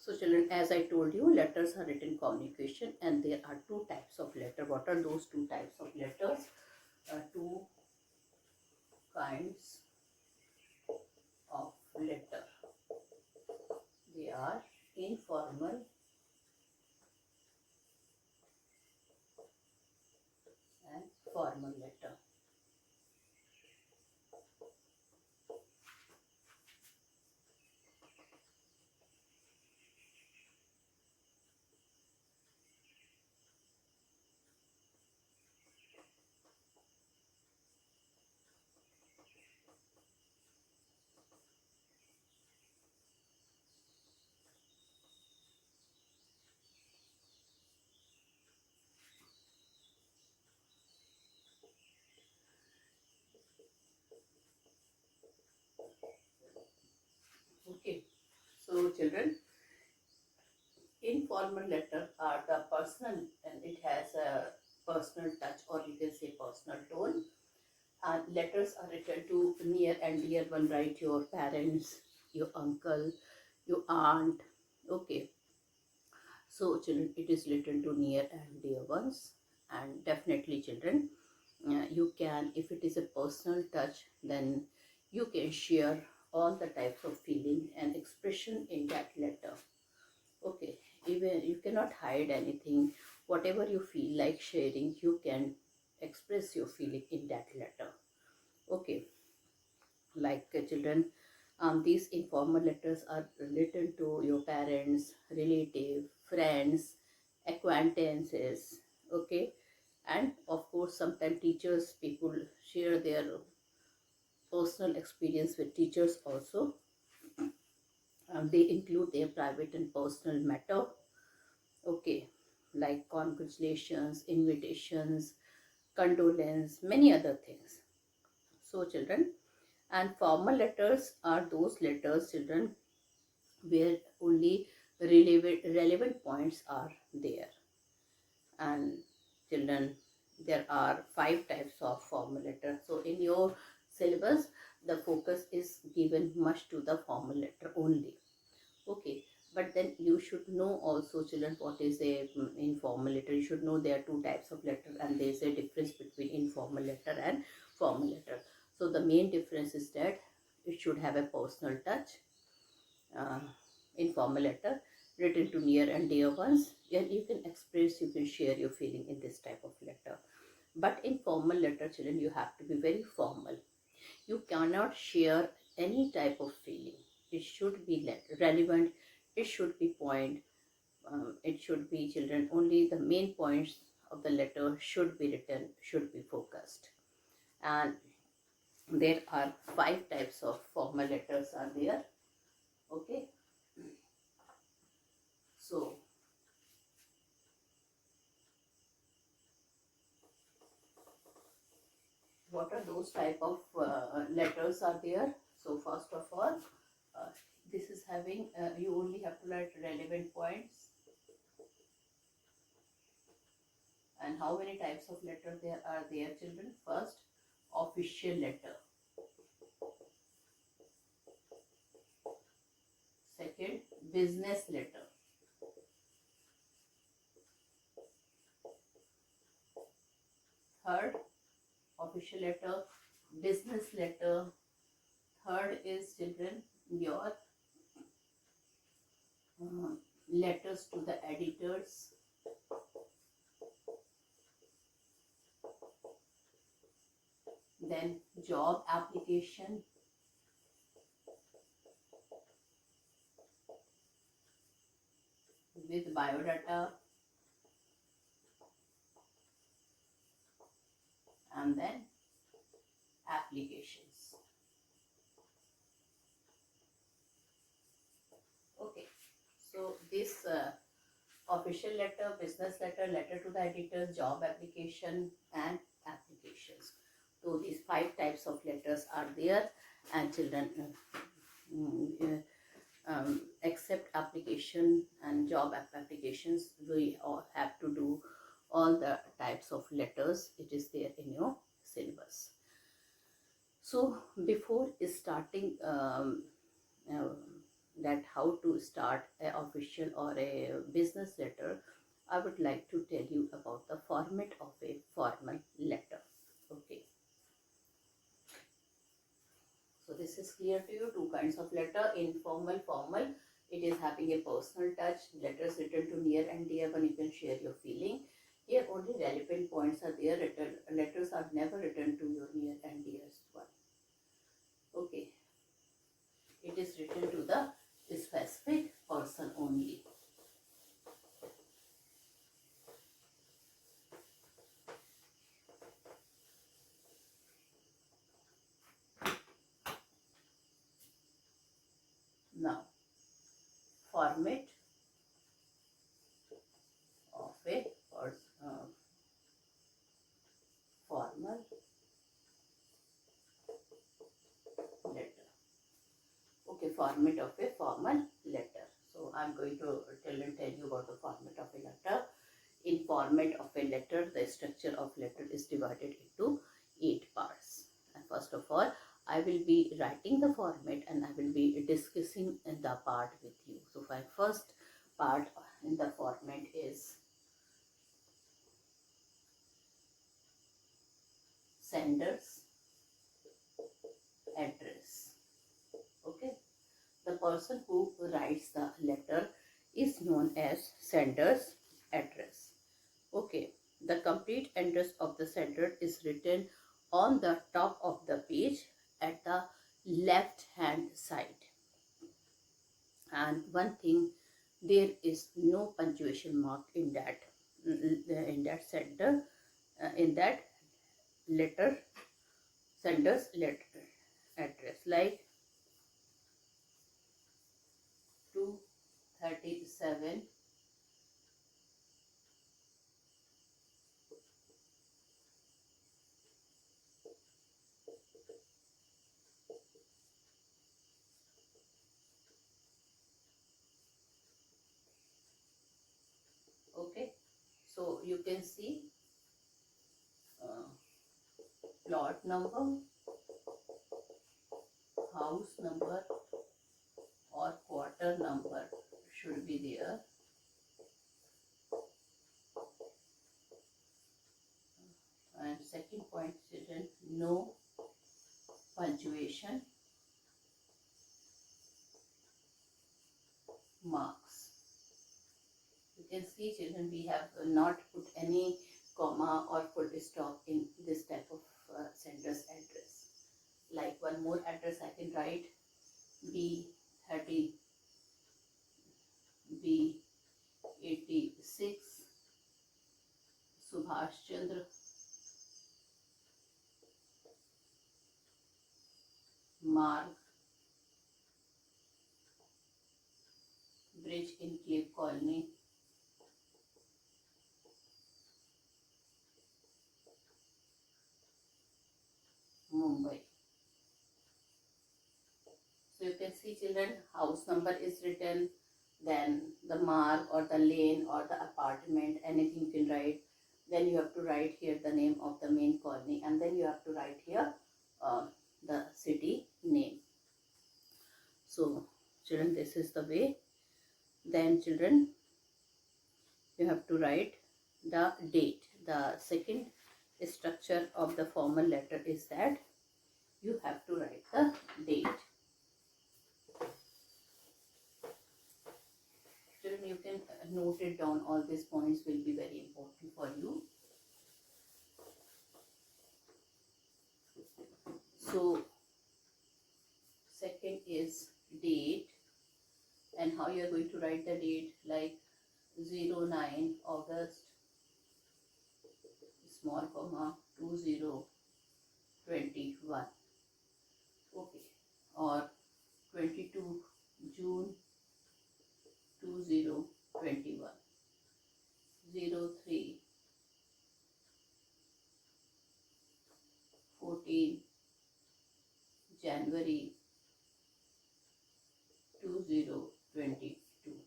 So children, as I told you, letters are written communication, and there are two types of letter. What are those two types of letters? Two kinds of letter. They are informal and formal letter. Okay. So children, informal letter are the personal, and it has a personal touch, or you can say personal tone. And letters are written to near and dear one, right? Your parents, your uncle, your aunt. Okay. So children, it is written to near and dear ones. And definitely children, you can, if it is a personal touch, then you can share all the types of feeling and expression in that letter. Okay, even you cannot hide anything. Whatever you feel like sharing, you can express your feeling in that letter. Okay, like children, these informal letters are written to your parents, relative, friends, acquaintances. Okay, and of course sometimes teachers, people share their personal experience with teachers also. They include their private and personal matter. Okay, like congratulations, invitations, condolence, many other things. So children, and formal letters are those letters, children, where only relevant points are there. And children, there are 5 types of formal letter. So in your syllabus, the focus is given much to the formal letter only. Okay, but then you should know also, children, what is a informal letter. You should know there are 2 types of letter, and there is a difference between informal letter and formal letter. So the main difference is that it should have a personal touch. uh, Informal letter written to near and dear ones, and you can express, you can share your feeling in this type of letter. But in formal letter, children, you have to be very formal. You cannot share any type of feeling. It should be relevant. It should be point. It should be, children, only the main points of the letter should be written, should be focused. And there are 5 types of formal letters are there. Okay. So what are those type of letters are there? So first of all, uh, this is having, you only have to write relevant points. And how many types of letter there are there, children? First, official letter. Second, business letter. Third, official letter, business letter. Third is, children, your letters to the editors. Then job application. With biodata. And then applications. Okay, so this official letter, business letter, letter to the editor, job application, and applications. So these 5 types of letters are there, and children, except application and job applications, we all have to do all the types of letters. It is there in your syllabus. So before starting uh, that how to start an official or a business letter, I would like to tell you about the format of a formal letter. Okay. So this is clear to you. Two kinds of letter: informal, formal. It is having a personal touch. Letters written to near and dear one. You can share your feeling. Here only relevant points are there. Letters are never written to your near and dearest one. Okay. It is written to the specific person only. Now, format of a formal letter. Okay, format of a formal letter. So I'm going to tell you about the format of a letter. In format of a letter, the structure of letter is divided into 8 parts. And first of all, I will be writing the format and I will be discussing the part with you. So my first part in the format is sender's address. Okay, the person who writes the letter is known as sender's address. Okay, the complete address of the sender is written on the top of the page at the left hand side. And one thing, there is no punctuation mark in that sender, in that letter, sender's letter address, like 237 Okay, so you can see plot number, house number or quarter number should be there. And second point, children, no punctuation marks. You can see, children, we have not put any comma or full stop in this type of sender's address. Like one more address I can write, B30, B86, Subhash Chandra Marg, Bridge in Cape Colony, Mumbai. So you can see, children, house number is written, then the mark or the lane or the apartment, anything you can write. Then you have to write here the name of the main colony, and then you have to write here the city name. So children, this is the way. Then children, you have to write the date. The second structure of the formal letter is that you have to write the date. Children, you can note it down. All these points will be very important for you. So second is date, and how you are going to write the date, like 09 August small comma 2021. Okay, or 22 June 2021, 03 14 January 2022.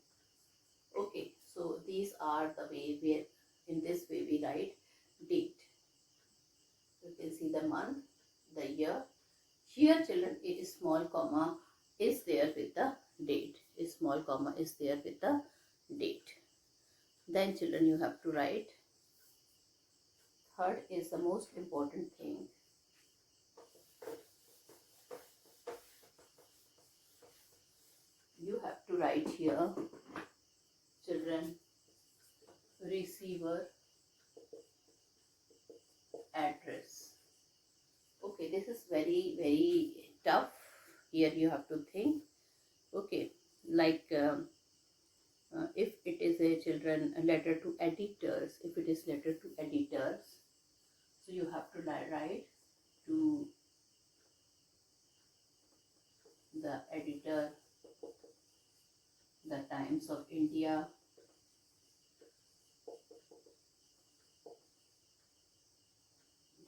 Okay, so these are the way where in this way we write date. You can see the month, the year. Here children, it is small comma is there with the date. small comma is there with the date. Then children, you have to write. Third is the most important thing. You have to write here, children, receiver address. Okay, this is very tough. Here you have to think. Okay, like if it is a children a letter to editors, if it is letter to editors, so you have to write to the editor, the Times of India,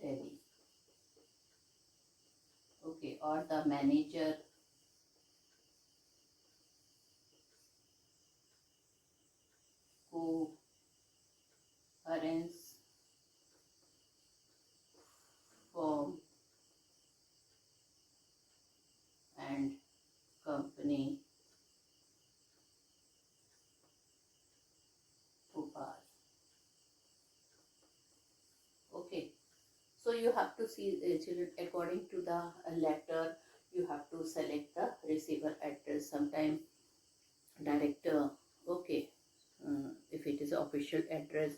Delhi. Okay, or the manager, co-currents firm and company, Bhopal. Okay, so you have to see children, according to the letter, you have to select the receiver address. Sometime director, okay, if it is official address,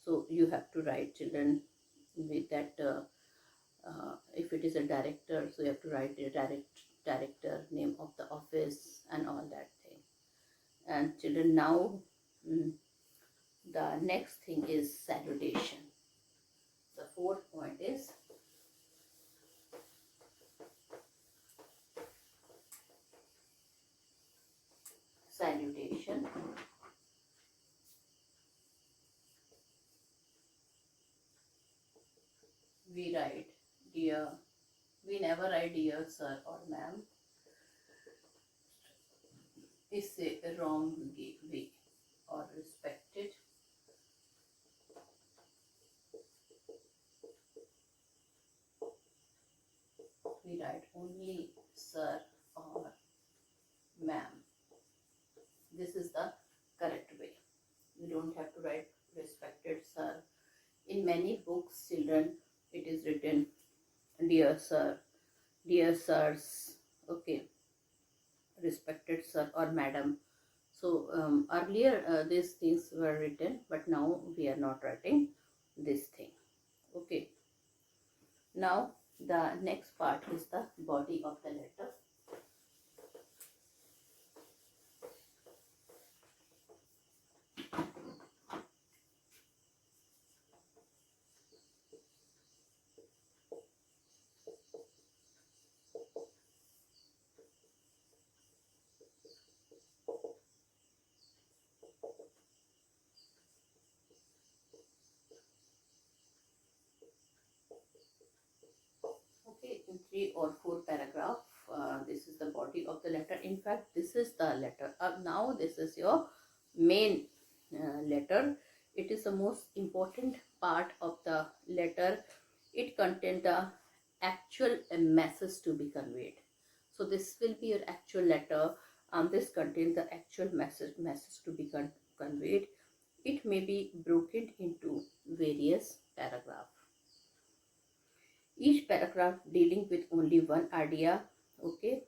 so you have to write, children, with that. If it is a director, so you have to write the director, name of the office, and all that thing. And children, now the next thing is salutation. The fourth point is salutation. We write dear, we never write dear sir or ma'am. It's a wrong way, or respected. We write only sir or ma'am. This is the correct way. You don't have to write respected sir. In many books, children, it is written dear sir, dear sirs, okay, respected sir or madam. So earlier these things were written, but now we are not writing this thing. Okay, now the next part is the body of the letter. Okay, in 3 or 4 paragraph, this is the body of the letter. In fact, this is the letter. Now this is your main letter. It is the most important part of the letter. It contains the actual message to be conveyed. So this will be your actual letter. This contains the actual message to be conveyed. It may be broken into various paragraphs. Each paragraph dealing with only one idea. Okay,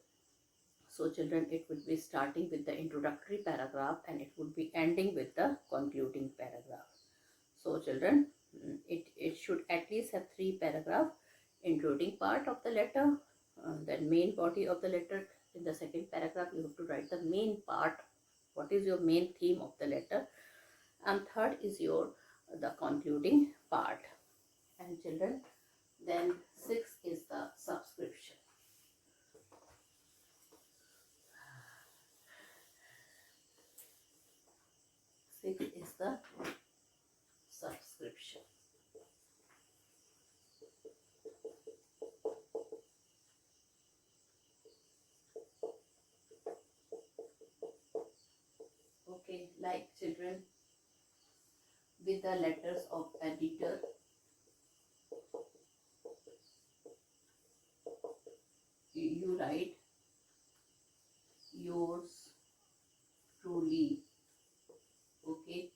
so children, it would be starting with the introductory paragraph and it would be ending with the concluding paragraph. So children, it should at least have 3 paragraphs. Including part of the letter, then main body of the letter. In the second paragraph, you have to write the main part, what is your main theme of the letter, and third is your the concluding part. And children, then 6 is the subscription. Six is the subscription. Okay, like children, with the letters of editor, you write yours truly. Okay,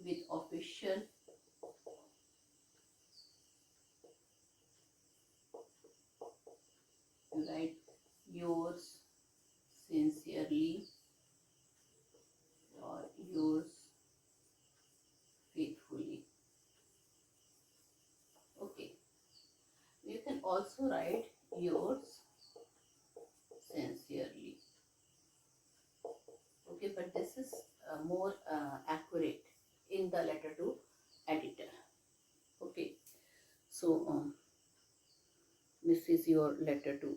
with official, you write yours sincerely or yours faithfully. Okay, you can also write yours sincerely. Okay, but this is more accurate in the letter to editor. Okay, so this is your letter to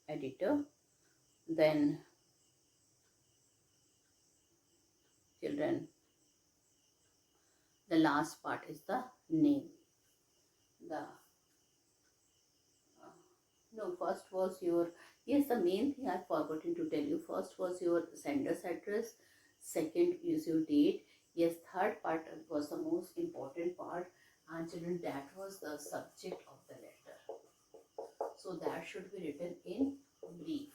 editor. Then children, the last part is the name. The no, first was your, yes, the main thing I've forgotten to tell you. First was your sender's address. Second is your date. Yes, third part was the most important part. And children, that was the subject of the letter. So that should be written in brief.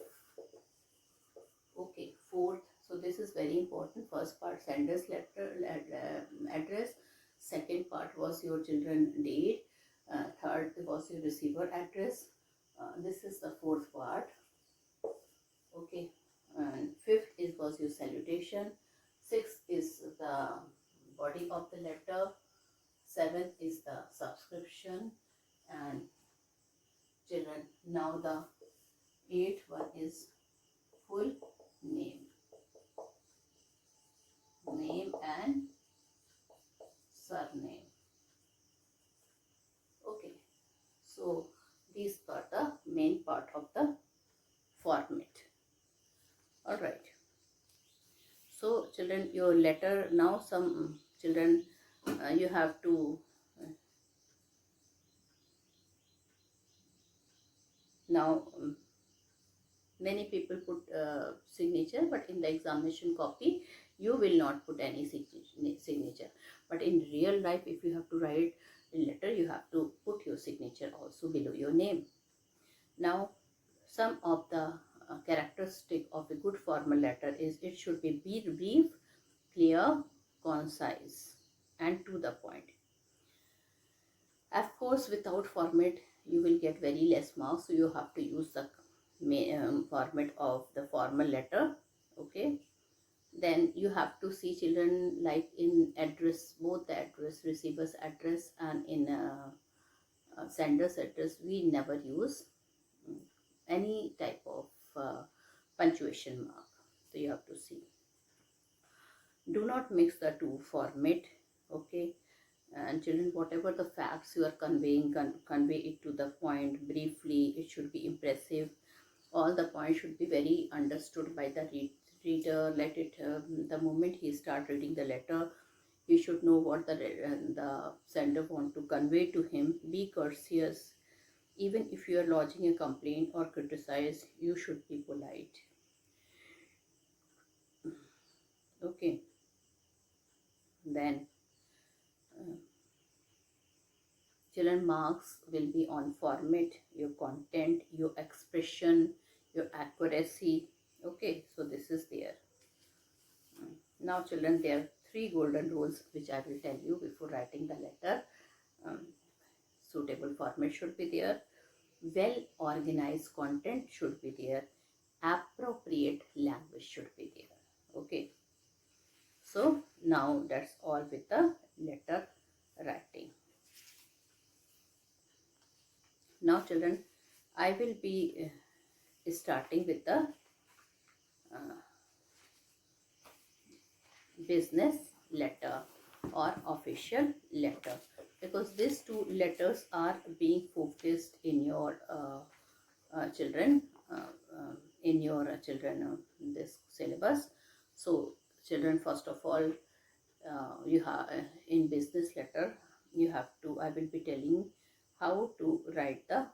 Okay, fourth. So this is very important. First part, sender's letter address. Second part was your children date. Third was your receiver address. This is the fourth part. Okay, and fifth is was your salutation. Sixth is the body of the letter. Seventh is the subscription. And children, now the eighth one is full name. Name and surname. Okay, so these are the main part of the format. All right. So children, your letter, now some children, you have to now many people put signature, but in the examination copy you will not put any signature. But in real life, if you have to write a letter, you have to put your signature also below your name. Now, some of the characteristic of a good formal letter is it should be brief, clear, concise, and to the point. Of course, without format, you will get very less marks. So you have to use the format of the formal letter. Okay. Then you have to see children, like in address, both the address, receiver's address, and in sender's address, we never use any type of punctuation mark. So you have to see. Do not mix the two format. Okay. And children, whatever the facts you are conveying, convey it to the point briefly. It should be impressive. All the points should be very understood by the reader. Let it the moment he start reading the letter, he should know what the sender want to convey to him. Be courteous. Even if you are lodging a complaint or criticize, you should be polite. Okay. Then children, marks will be on format, your content, your expression, your accuracy. Okay, so this is there. Now children, there are 3 golden rules which I will tell you before writing the letter. Suitable format should be there. Well organized content should be there. Appropriate language should be there. Okay. So now that's all with the letter writing. Now children, I will be starting with the business letter or official letter, because these 2 letters are being focused in your children in your children this syllabus. So children, first of all, you have in business letter, you have to, I will be telling how to write the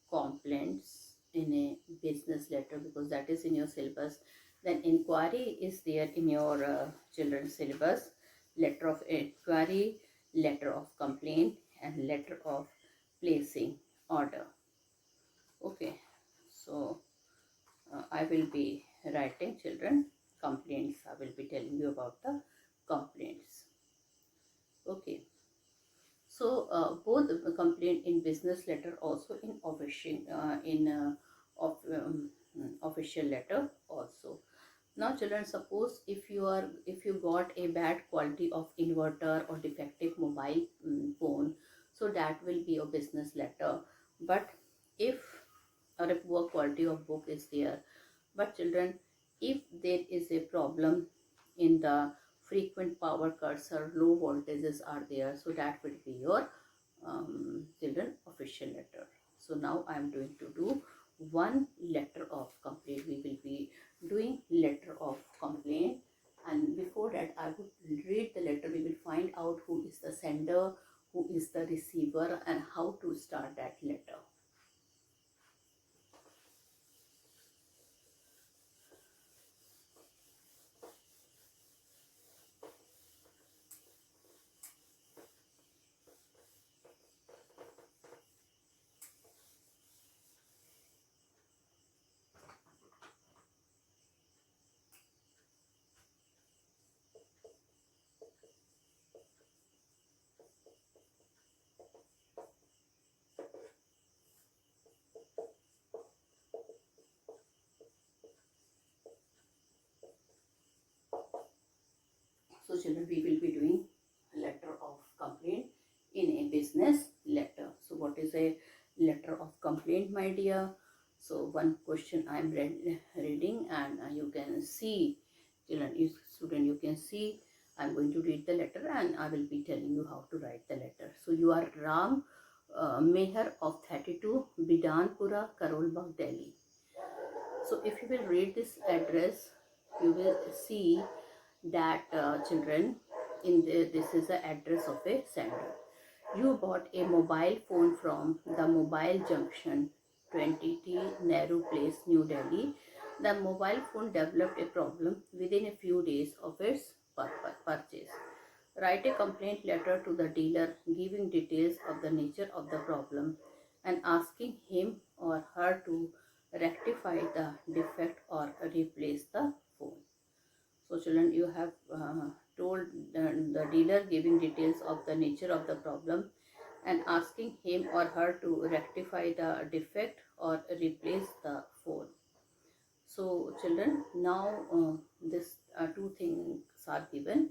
complaints in a business letter, because that is in your syllabus. Then inquiry is there in your children's syllabus. Letter of inquiry, letter of complaint, and letter of placing order. Okay, so I will be writing children complaints. I will be telling you about the complaints. Okay. So both the complaint in business letter, also in official of official letter also. Now children, suppose if you got a bad quality of inverter or defective mobile phone, so that will be a business letter. But if or a poor quality of book is there, but children, if there is a problem in the frequent power cuts or low voltages are there, so that will be your children official letter. So now I am going to do one letter of complaint. We will be doing letter of complaint, and before that I would read the letter. We will find out who is the sender, who is the receiver, and how to start that letter. So children, we will be doing a letter of complaint in a business letter. So what is a letter of complaint, my dear? So one question I am reading, and you can see, children, student, you can see I am going to read the letter and I will be telling you how to write the letter. So you are Ram Meher of 32 Bidanpura, Karol Bagh, Delhi. So if you will read this address, you will see that children, this is the address of a sender. You bought a mobile phone from the Mobile Junction, 20T Nehru Place, New Delhi. The mobile phone developed a problem within a few days of its purchase. Write a complaint letter to the dealer giving details of the nature of the problem and asking him or her to rectify the defect or replace the phone. So children, you have told the dealer giving details of the nature of the problem and asking him or her to rectify the defect or replace the phone. So children, now this two things are given.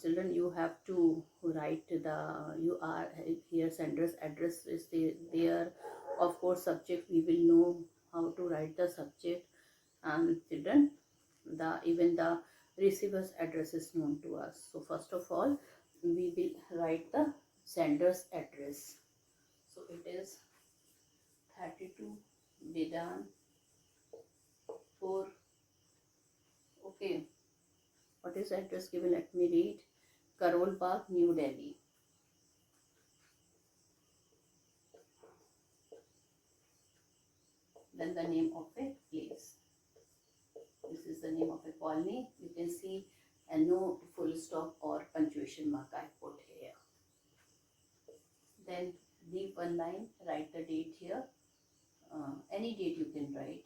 Children, you have to write you are here sender's address is there. Of course, subject, we will know how to write the subject, and children, even the receiver's address is known to us. So first of all, we will write the sender's address. So it is 32 Bidanpur. Okay, what is address given? Let me read. Karol Bagh, New Delhi. Then the name of a place. This is the name of a colony. You can see, and no full stop or punctuation mark I put here. Then leave one line, write the date here. Any date you can write.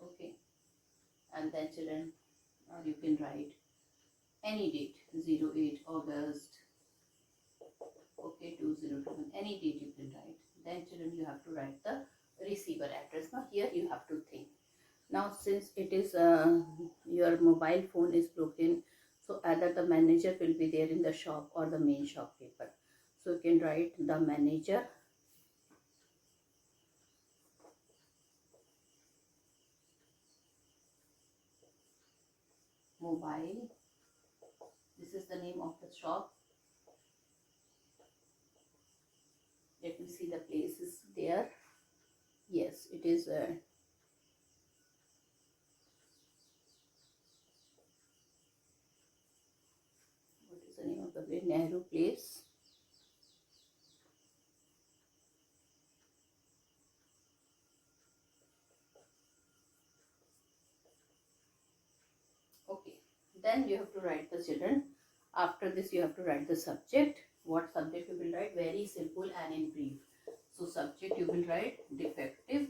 Okay. And then children, you can write any date, 08 August, okay, 2021, any date you can write. Then children, you have to write the receiver address. Now here you have to think. Now since it is your mobile phone is broken, so either the manager will be there in the shop or the main shopkeeper. So you can write the manager, mobile. This is the name of the shop. Let me see the places there. Yes, it is what is the name of the place? Nehru Place. Okay, then you have to write the children. After this, you have to write the subject. What subject you will write? Very simple and in brief. So subject you will write defective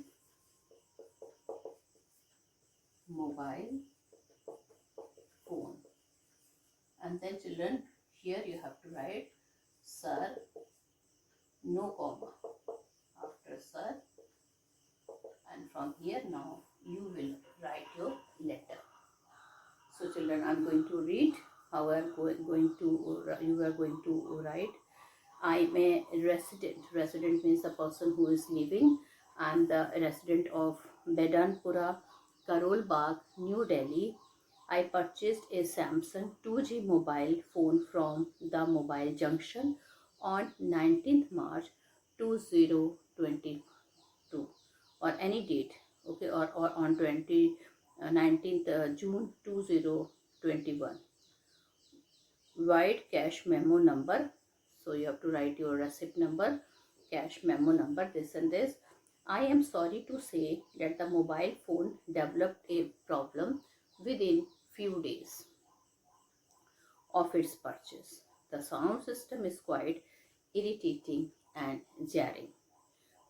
mobile phone. And then children, here you have to write sir, no comma after sir, and from here now you will write your letter. So children, I'm going to read how I'm going to, you are going to write. I'm a resident. Resident means the person who is living, and the resident of Bedanpura, Karol Bagh, New Delhi. I purchased a Samsung 2G mobile phone from the Mobile Junction on 19th March 2022, or any date, okay, or on 19th June 2021. Write cash memo number. So you have to write your receipt number, cash memo number, this and this. I am sorry to say that the mobile phone developed a problem within few days of its purchase. The sound system is quite irritating and jarring.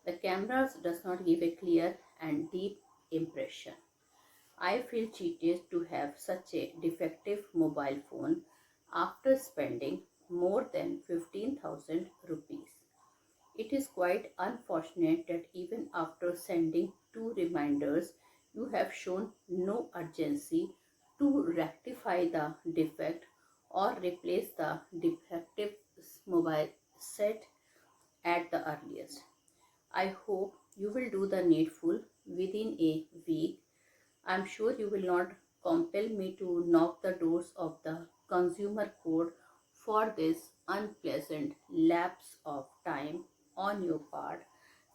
The cameras does not give a clear and deep impression. I feel cheated to have such a defective mobile phone after spending more than 15,000 rupees. It is quite unfortunate that even after sending 2 reminders, you have shown no urgency to rectify the defect or replace the defective mobile set at the earliest. I hope you will do the needful within a week. I'm sure you will not compel me to knock the doors of the consumer court for this unpleasant lapse of time on your part.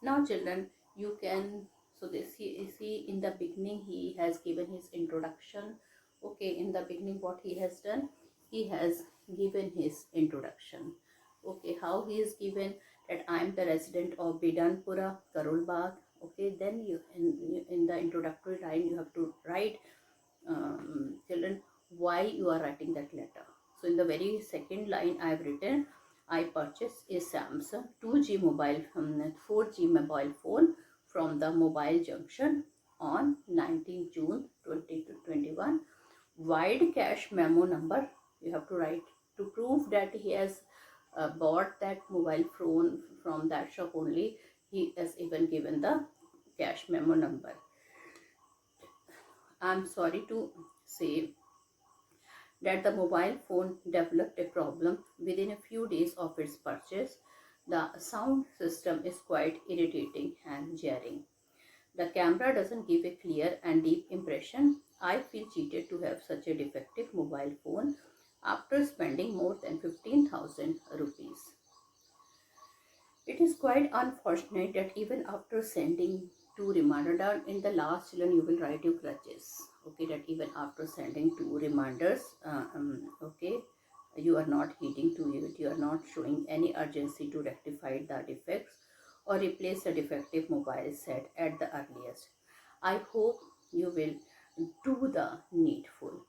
Now children, you can, so this you see in the beginning he has given his introduction. Okay, in the beginning what he has done, he has given his introduction. Okay, how he is given, that I am the resident of Bidanpura, Karol Bagh. Okay, then you in the introductory line you have to write, children, why you are writing that letter. So in the very second line I have written, I purchased a Samsung 2G mobile 4G mobile phone from the Mobile Junction on 19 June 2021. Wide cash memo number you have to write to prove that he has bought that mobile phone from that shop only. He has even given the cash memo number. I'm sorry to say that the mobile phone developed a problem within a few days of its purchase. The sound system is quite irritating and jarring. The camera doesn't give a clear and deep impression. I feel cheated to have such a defective mobile phone after spending more than 15,000 rupees. It is quite unfortunate that even after sending 2 reminders, down in the last children you will write your grudges. Okay, that even after sending 2 reminders, okay, you are not heeding to it, you are not showing any urgency to rectify the defects or replace the defective mobile set at the earliest. I hope you will do the needful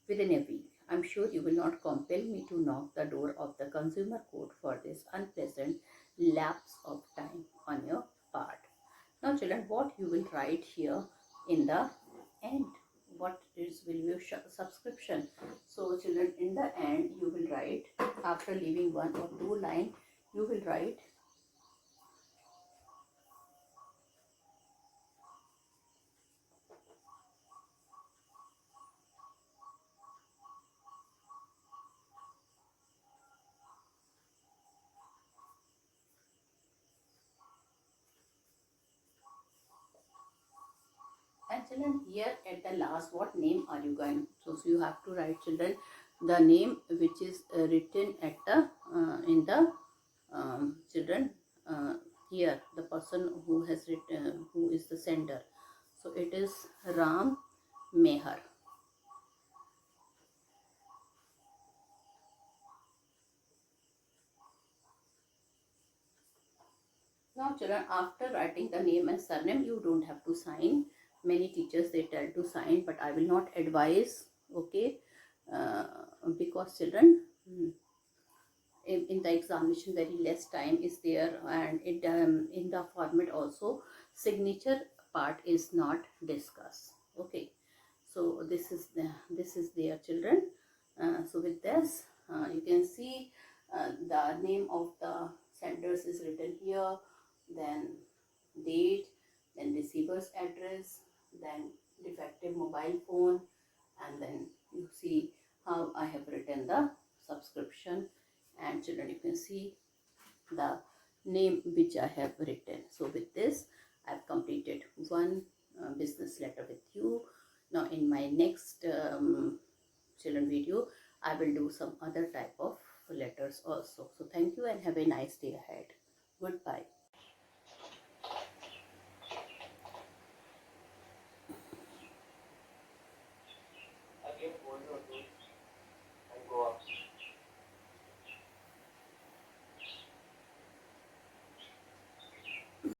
within a week. I'm sure you will not compel me to knock the door of the consumer court for this unpleasant lapse of time on your part. Now children, what you will write here in the end, what is will be your subscription. So children, in the end you will write, after leaving 1 or 2 line, you will write, and children, here at the last, what name are you going? So you have to write children the name which is written at the in the children, here the person who has written, who is the sender. So it is Ram Mehar. Now children, after writing the name and surname, you don't have to sign. Many teachers they tell to sign, but I will not advise. Okay, uh, because children, in the examination very less time is there, and it in the format also signature part is not discussed. Okay, So this is their children. So with this, you can see the name of the senders is written here, then date, then receiver's address, then defective mobile phone, and then you see how I have written the subscription, and children, you can see the name which I have written. So with this, I have completed one business letter with you. Now in my next children video, I will do some other type of letters also. So thank you and have a nice day ahead. Goodbye.